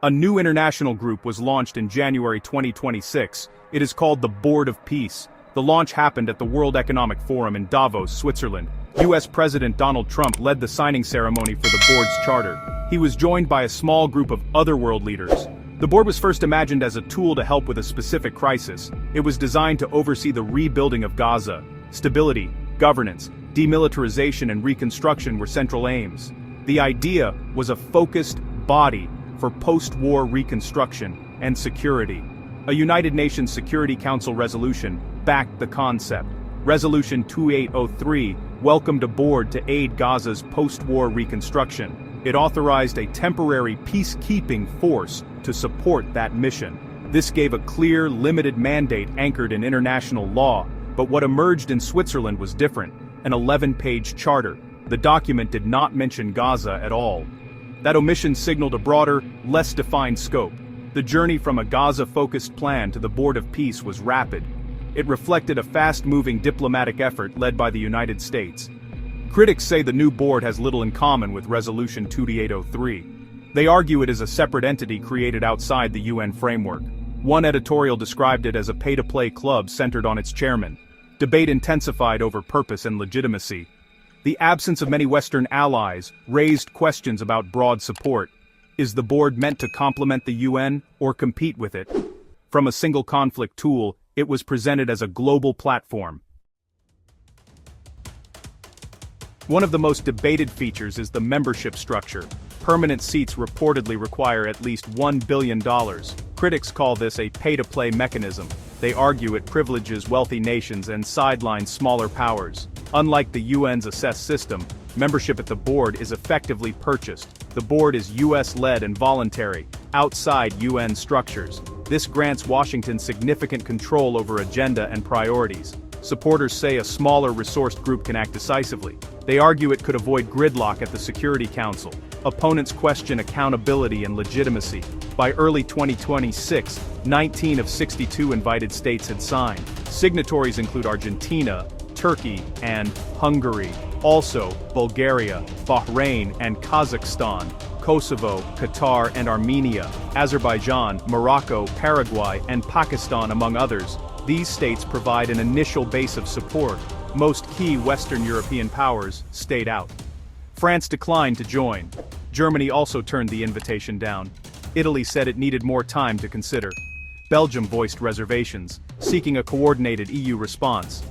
A new international group was launched in January 2026. It is called the Board of Peace. The launch happened at the World Economic Forum in Davos, Switzerland. US President Donald Trump led the signing ceremony for the board's charter. He was joined by a small group of other world leaders. The board was first imagined as a tool to help with a specific crisis. It was designed to oversee the rebuilding of Gaza. Stability, governance, demilitarization and reconstruction were central aims. The idea was a focused body for post-war reconstruction and security. A United Nations Security Council resolution backed the concept. Resolution 2803 welcomed a board to aid Gaza's post-war reconstruction. It authorized a temporary peacekeeping force to support that mission. This gave a clear, limited mandate anchored in international law, but what emerged in Switzerland was different, an 11-page charter. The document did not mention Gaza at all. That omission signaled a broader, less defined scope. The journey from a Gaza-focused plan to the Board of Peace was rapid. It reflected a fast-moving diplomatic effort led by the United States. Critics say the new board has little in common with Resolution 2803. They argue it is a separate entity created outside the UN framework. One editorial described it as a pay-to-play club centered on its chairman. Debate intensified over purpose and legitimacy. The absence of many Western allies raised questions about broad support. Is the board meant to complement the UN or compete with it? From a single conflict tool, it was presented as a global platform. One of the most debated features is the membership structure. Permanent seats reportedly require at least $1 billion. Critics call this a pay-to-play mechanism. They argue it privileges wealthy nations and sidelines smaller powers. Unlike the UN's assessed system, membership at the board is effectively purchased. The board is US-led and voluntary, outside UN structures. This grants Washington significant control over agenda and priorities. Supporters say a smaller resourced group can act decisively. They argue it could avoid gridlock at the Security Council. Opponents question accountability and legitimacy. By early 2026, 19 of 62 invited states had signed. Signatories include Argentina, Turkey, and Hungary. Also, Bulgaria, Bahrain, and Kazakhstan, Kosovo, Qatar, and Armenia, Azerbaijan, Morocco, Paraguay, and Pakistan, among others. These states provide an initial base of support. Most key Western European powers stayed out. France declined to join. Germany also turned the invitation down. Italy said it needed more time to consider. Belgium voiced reservations, seeking a coordinated EU response.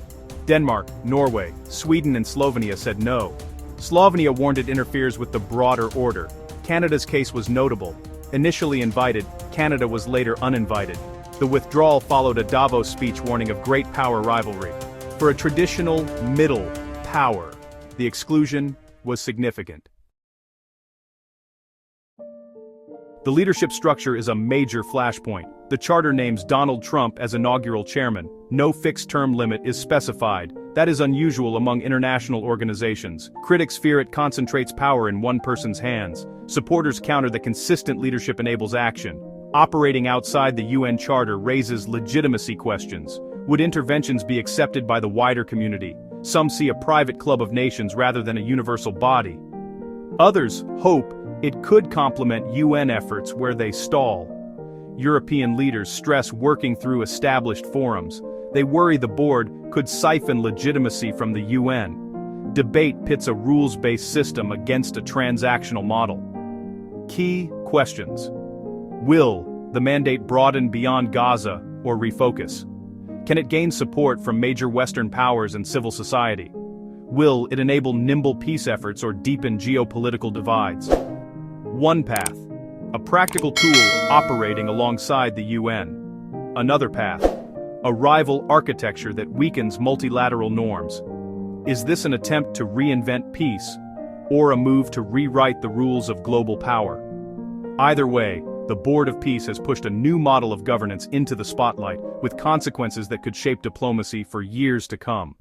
Denmark, Norway, Sweden and Slovenia said no. Slovenia warned it interferes with the broader order. Canada's case was notable. Initially invited, Canada was later uninvited. The withdrawal followed a Davos speech warning of great power rivalry. For a traditional middle power, the exclusion was significant. The leadership structure is a major flashpoint. The charter names Donald Trump as inaugural chairman. No fixed term limit is specified. That is unusual among international organizations. Critics fear it concentrates power in one person's hands. Supporters counter that consistent leadership enables action. Operating outside the UN Charter raises legitimacy questions. Would interventions be accepted by the wider community? Some see a private club of nations rather than a universal body. Others hope it could complement UN efforts where they stall. European leaders stress working through established forums. They worry the board could siphon legitimacy from the UN. Debate pits a rules-based system against a transactional model. Key questions. Will the mandate broaden beyond Gaza or refocus? Can it gain support from major Western powers and civil society? Will it enable nimble peace efforts or deepen geopolitical divides? One path. A practical tool operating alongside the UN. Another path. A rival architecture that weakens multilateral norms. Is this an attempt to reinvent peace, or a move to rewrite the rules of global power? Either way, the Board of Peace has pushed a new model of governance into the spotlight, with consequences that could shape diplomacy for years to come.